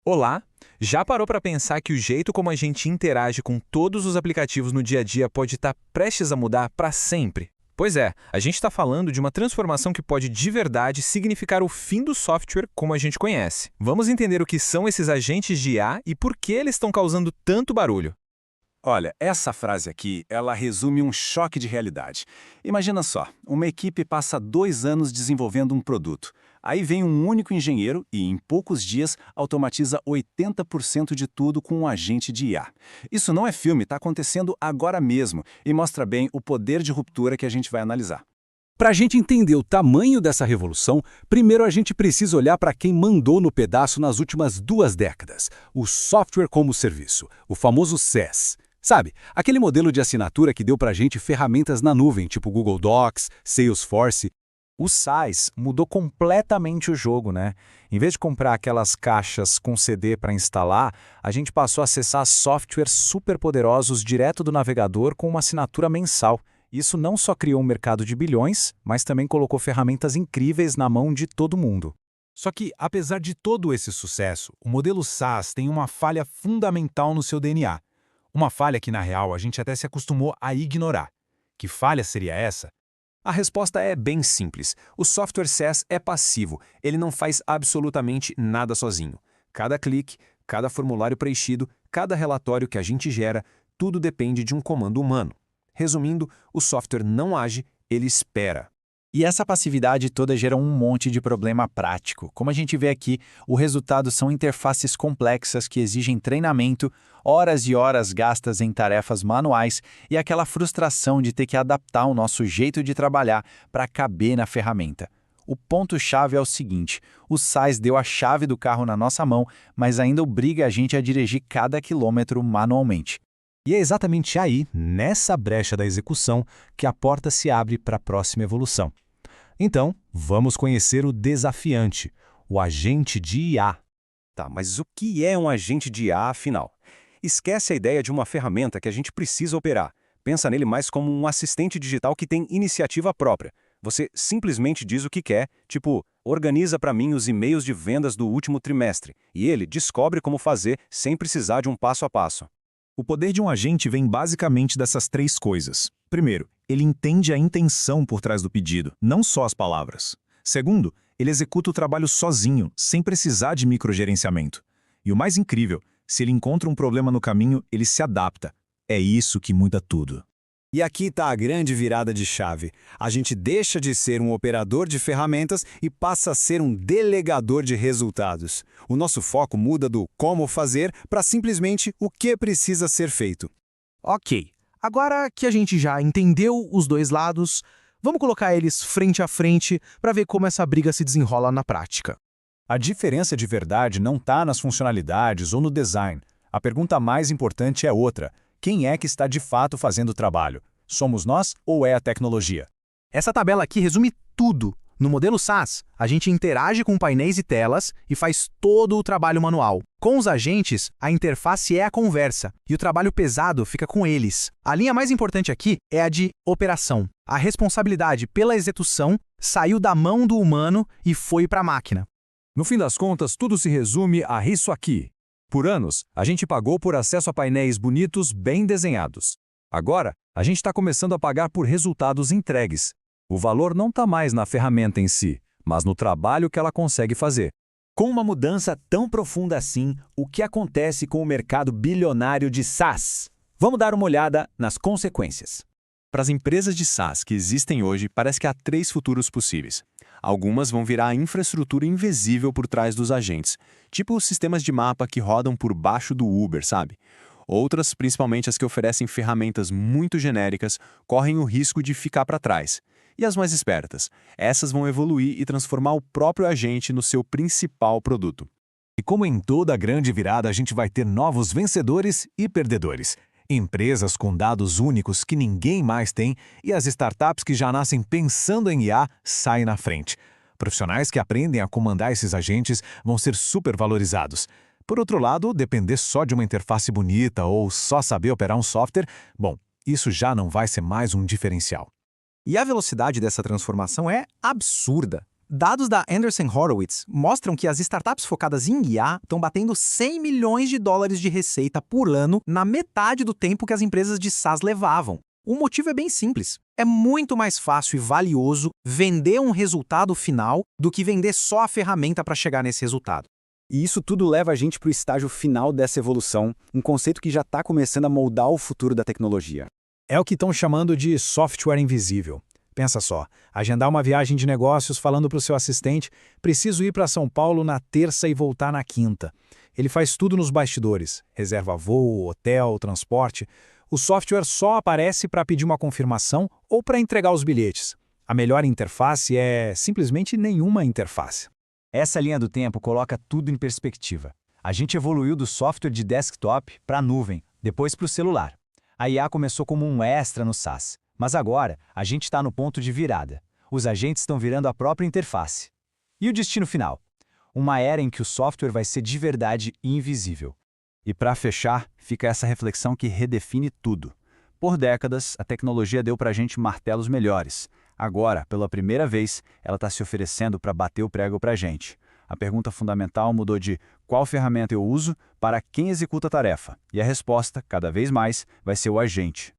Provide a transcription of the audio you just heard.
Olá! Já parou para pensar que o jeito como a gente interage com todos os aplicativos no dia a dia pode estar prestes a mudar para sempre? Pois é, a gente está falando de uma transformação que pode de verdade significar o fim do software como a gente conhece. Vamos entender o que são esses agentes de IA e por que eles estão causando tanto barulho. Olha, essa frase aqui, ela resume um choque de realidade. Imagina só, uma equipe passa 2 anos desenvolvendo um produto. Aí vem um único engenheiro e, em poucos dias, automatiza 80% de tudo com um agente de IA. Isso não é filme, está acontecendo agora mesmo e mostra bem o poder de ruptura que a gente vai analisar. Para a gente entender o tamanho dessa revolução, primeiro a gente precisa olhar para quem mandou no pedaço nas últimas 2 décadas, o software como serviço, o famoso SaaS. Sabe, aquele modelo de assinatura que deu para a gente ferramentas na nuvem, tipo Google Docs, Salesforce. O SaaS mudou completamente o jogo, né? Em vez de comprar aquelas caixas com CD para instalar, a gente passou a acessar softwares superpoderosos direto do navegador com uma assinatura mensal. Isso não só criou um mercado de bilhões, mas também colocou ferramentas incríveis na mão de todo mundo. Só que, apesar de todo esse sucesso, o modelo SaaS tem uma falha fundamental no seu DNA. Uma falha que, na real, a gente até se acostumou a ignorar. Que falha seria essa? A resposta é bem simples. O software SaaS é passivo, ele não faz absolutamente nada sozinho. Cada clique, cada formulário preenchido, cada relatório que a gente gera, tudo depende de um comando humano. Resumindo, o software não age, ele espera. E essa passividade toda gera um monte de problema prático. Como a gente vê aqui, o resultado são interfaces complexas que exigem treinamento, horas e horas gastas em tarefas manuais e aquela frustração de ter que adaptar o nosso jeito de trabalhar para caber na ferramenta. O ponto-chave é o seguinte: o SaaS deu a chave do carro na nossa mão, mas ainda obriga a gente a dirigir cada quilômetro manualmente. E é exatamente aí, nessa brecha da execução, que a porta se abre para a próxima evolução. Então, vamos conhecer o desafiante, o agente de IA. Tá, mas o que é um agente de IA, afinal? Esquece a ideia de uma ferramenta que a gente precisa operar. Pensa nele mais como um assistente digital que tem iniciativa própria. Você simplesmente diz o que quer, tipo, organiza para mim os e-mails de vendas do último trimestre, e ele descobre como fazer sem precisar de um passo a passo. O poder de um agente vem basicamente dessas 3 coisas. Primeiro, ele entende a intenção por trás do pedido, não só as palavras. Segundo, ele executa o trabalho sozinho, sem precisar de microgerenciamento. E o mais incrível, se ele encontra um problema no caminho, ele se adapta. É isso que muda tudo. E aqui está a grande virada de chave. A gente deixa de ser um operador de ferramentas e passa a ser um delegador de resultados. O nosso foco muda do como fazer para simplesmente o que precisa ser feito. Ok, agora que a gente já entendeu os dois lados, vamos colocar eles frente a frente para ver como essa briga se desenrola na prática. A diferença de verdade não está nas funcionalidades ou no design. A pergunta mais importante é outra. Quem é que está de fato fazendo o trabalho? Somos nós ou é a tecnologia? Essa tabela aqui resume tudo. No modelo SaaS, a gente interage com painéis e telas e faz todo o trabalho manual. Com os agentes, a interface é a conversa e o trabalho pesado fica com eles. A linha mais importante aqui é a de operação. A responsabilidade pela execução saiu da mão do humano e foi para a máquina. No fim das contas, tudo se resume a isso aqui. Por anos, a gente pagou por acesso a painéis bonitos, bem desenhados. Agora, a gente está começando a pagar por resultados entregues. O valor não está mais na ferramenta em si, mas no trabalho que ela consegue fazer. Com uma mudança tão profunda assim, o que acontece com o mercado bilionário de SaaS? Vamos dar uma olhada nas consequências. Para as empresas de SaaS que existem hoje, parece que há 3 futuros possíveis. Algumas vão virar a infraestrutura invisível por trás dos agentes, tipo os sistemas de mapa que rodam por baixo do Uber, sabe? Outras, principalmente as que oferecem ferramentas muito genéricas, correm o risco de ficar para trás. E as mais espertas, essas vão evoluir e transformar o próprio agente no seu principal produto. E como em toda grande virada, a gente vai ter novos vencedores e perdedores. Empresas com dados únicos que ninguém mais tem e as startups que já nascem pensando em IA saem na frente. Profissionais que aprendem a comandar esses agentes vão ser supervalorizados. Por outro lado, depender só de uma interface bonita ou só saber operar um software, bom, isso já não vai ser mais um diferencial. E a velocidade dessa transformação é absurda. Dados da Anderson Horowitz mostram que as startups focadas em IA estão batendo 100 milhões de dólares de receita por ano na metade do tempo que as empresas de SaaS levavam. O motivo é bem simples. É muito mais fácil e valioso vender um resultado final do que vender só a ferramenta para chegar nesse resultado. E isso tudo leva a gente para o estágio final dessa evolução, um conceito que já está começando a moldar o futuro da tecnologia. É o que estão chamando de software invisível. Pensa só, agendar uma viagem de negócios falando para o seu assistente, preciso ir para São Paulo na terça e voltar na quinta. Ele faz tudo nos bastidores, reserva voo, hotel, transporte. O software só aparece para pedir uma confirmação ou para entregar os bilhetes. A melhor interface é simplesmente nenhuma interface. Essa linha do tempo coloca tudo em perspectiva. A gente evoluiu do software de desktop para a nuvem, depois para o celular. A IA começou como um extra no SaaS, mas agora a gente está no ponto de virada. Os agentes estão virando a própria interface. E o destino final? Uma era em que o software vai ser de verdade invisível. E para fechar, fica essa reflexão que redefine tudo. Por décadas, a tecnologia deu para a gente martelos melhores. Agora, pela primeira vez, ela está se oferecendo para bater o prego para a gente. A pergunta fundamental mudou de qual ferramenta eu uso para quem executa a tarefa. E a resposta, cada vez mais, vai ser o agente.